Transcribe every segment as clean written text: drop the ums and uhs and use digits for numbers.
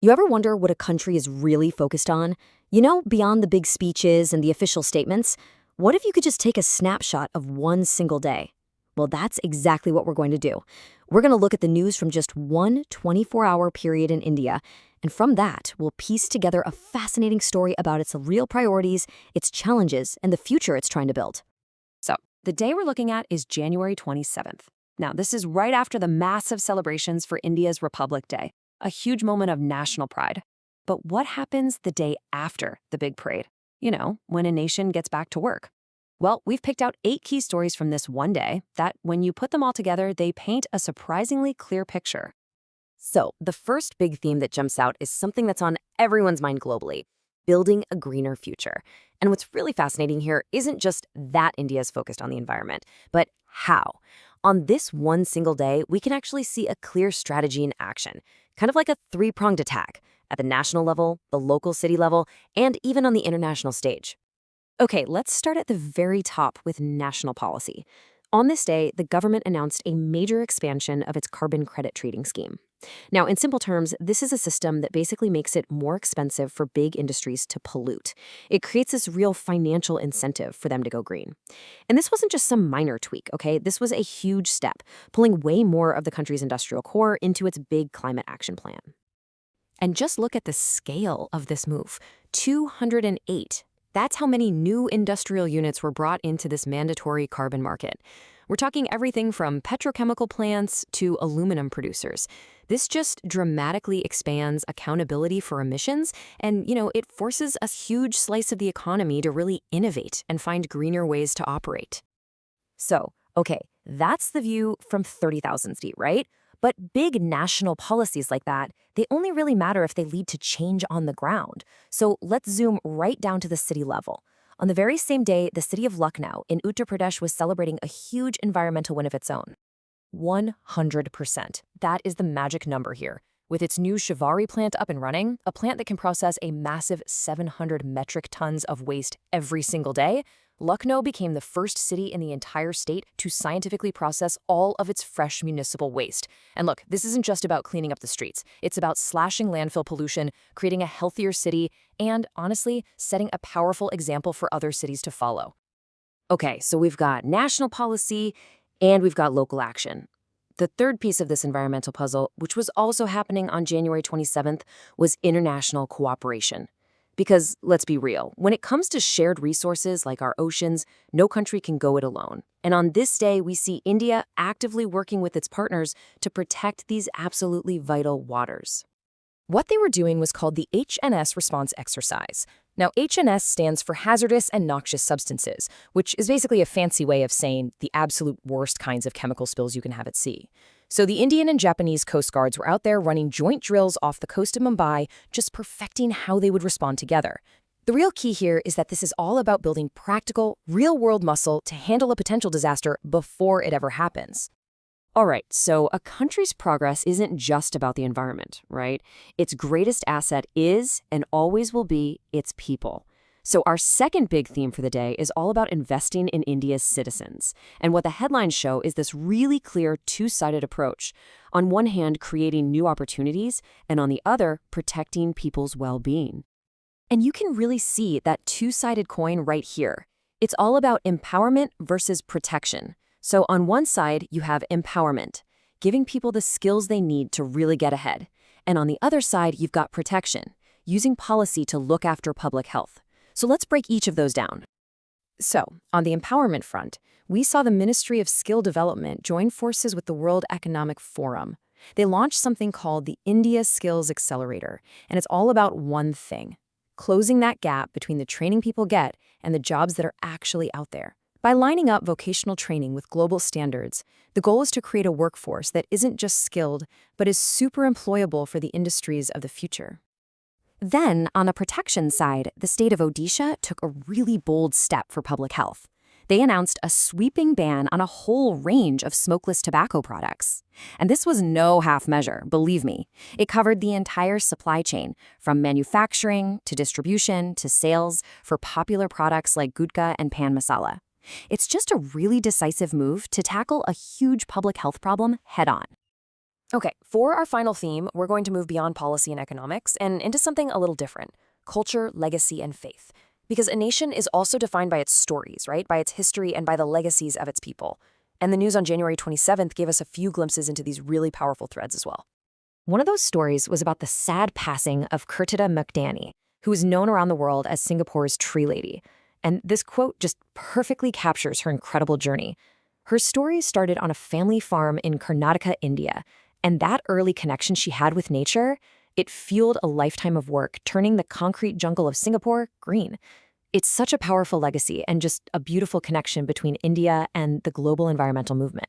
You ever wonder what a country is really focused on? Beyond the big speeches and the official statements, what if you could just take a snapshot of one single day? Well, that's exactly what we're going to do. We're going to look at the news from just one 24-hour period in India, and from that, we'll piece together a fascinating story about its real priorities, its challenges, and the future it's trying to build. So, the day we're looking at is January 27th. Now, this is right after the massive celebrations for India's Republic Day, a huge moment of national pride. But what happens the day after the big parade? When a nation gets back to work. Well, we've picked out 8 key stories from this one day that, when you put them all together, they paint a surprisingly clear picture. So, the first big theme that jumps out is something that's on everyone's mind globally: building a greener future. And what's really fascinating here isn't just that India is focused on the environment, but how. On this one single day, we can actually see a clear strategy in action, kind of like a 3-pronged attack at the national level, the local city level, and even on the international stage. Okay, let's start at the very top with national policy. On this day, the government announced a major expansion of its carbon credit trading scheme. Now, in simple terms, this is a system that basically makes it more expensive for big industries to pollute. It creates this real financial incentive for them to go green. And this wasn't just some minor tweak, okay? This was a huge step, pulling way more of the country's industrial core into its big climate action plan. And just look at the scale of this move: 208. That's how many new industrial units were brought into this mandatory carbon market. We're talking everything from petrochemical plants to aluminum producers. This just dramatically expands accountability for emissions, and, it forces a huge slice of the economy to really innovate and find greener ways to operate. So, okay, that's the view from 30,000 feet, right? But big national policies like that, they only really matter if they lead to change on the ground. So let's zoom right down to the city level. On the very same day, the city of Lucknow in Uttar Pradesh was celebrating a huge environmental win of its own. 100%. That is the magic number here. With its new Shivari plant up and running, a plant that can process a massive 700 metric tons of waste every single day, Lucknow became the first city in the entire state to scientifically process all of its fresh municipal waste. And look, this isn't just about cleaning up the streets. It's about slashing landfill pollution, creating a healthier city, and, honestly, setting a powerful example for other cities to follow. Okay, so we've got national policy and we've got local action. The third piece of this environmental puzzle, which was also happening on January 27th, was international cooperation. Because, let's be real, when it comes to shared resources like our oceans, no country can go it alone. And on this day, we see India actively working with its partners to protect these absolutely vital waters. What they were doing was called the HNS response exercise. Now, HNS stands for hazardous and noxious substances, which is basically a fancy way of saying the absolute worst kinds of chemical spills you can have at sea. So the Indian and Japanese Coast Guards were out there running joint drills off the coast of Mumbai, just perfecting how they would respond together. The real key here is that this is all about building practical, real-world muscle to handle a potential disaster before it ever happens. All right, so a country's progress isn't just about the environment, right? Its greatest asset is, and always will be, its people. So our second big theme for the day is all about investing in India's citizens. And what the headlines show is this really clear two-sided approach. On one hand, creating new opportunities, and on the other, protecting people's well-being. And you can really see that two-sided coin right here. It's all about empowerment versus protection. So on one side, you have empowerment, giving people the skills they need to really get ahead. And on the other side, you've got protection, using policy to look after public health. So let's break each of those down. So, on the empowerment front, we saw the Ministry of Skill Development join forces with the World Economic Forum. They launched something called the India Skills Accelerator, and it's all about one thing: closing that gap between the training people get and the jobs that are actually out there. By lining up vocational training with global standards, the goal is to create a workforce that isn't just skilled, but is super employable for the industries of the future. Then, on the protection side, the state of Odisha took a really bold step for public health. They announced a sweeping ban on a whole range of smokeless tobacco products. And this was no half measure, believe me. It covered the entire supply chain, from manufacturing to distribution to sales, for popular products like gutka and pan masala. It's just a really decisive move to tackle a huge public health problem head-on. Okay, for our final theme, we're going to move beyond policy and economics and into something a little different: culture, legacy, and faith. Because a nation is also defined by its stories, right? By its history and by the legacies of its people. And the news on January 27th gave us a few glimpses into these really powerful threads as well. One of those stories was about the sad passing of Curtida McDaney, who is known around the world as Singapore's tree lady. And this quote just perfectly captures her incredible journey. Her story started on a family farm in Karnataka, India, and that early connection she had with nature, it fueled a lifetime of work, turning the concrete jungle of Singapore green. It's such a powerful legacy and just a beautiful connection between India and the global environmental movement.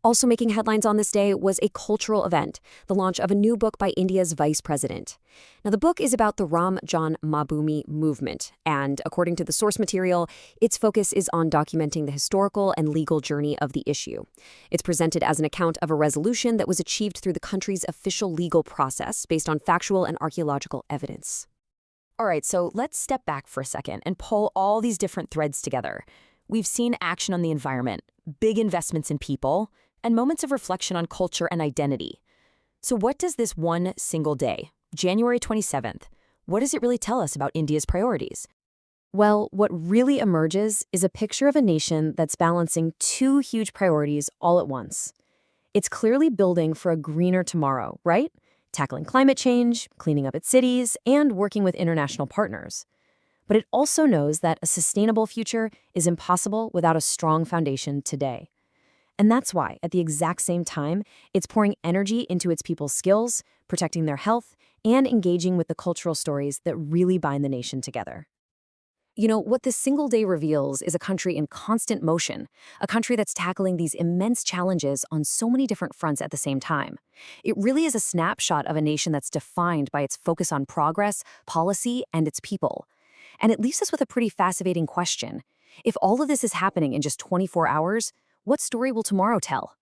Also making headlines on this day was a cultural event, the launch of a new book by India's vice president. Now, the book is about the Ram Janmabhoomi movement, and according to the source material, its focus is on documenting the historical and legal journey of the issue. It's presented as an account of a resolution that was achieved through the country's official legal process based on factual and archaeological evidence. All right, so let's step back for a second and pull all these different threads together. We've seen action on the environment, big investments in people, and moments of reflection on culture and identity. So what does this one single day, January 27th, what does it really tell us about India's priorities? Well, what really emerges is a picture of a nation that's balancing two huge priorities all at once. It's clearly building for a greener tomorrow, right? Tackling climate change, cleaning up its cities, and working with international partners. But it also knows that a sustainable future is impossible without a strong foundation today. And that's why, at the exact same time, it's pouring energy into its people's skills, protecting their health, and engaging with the cultural stories that really bind the nation together. You know, what this single day reveals is a country in constant motion, a country that's tackling these immense challenges on so many different fronts at the same time. It really is a snapshot of a nation that's defined by its focus on progress, policy, and its people. And it leaves us with a pretty fascinating question. If all of this is happening in just 24 hours, what story will tomorrow tell?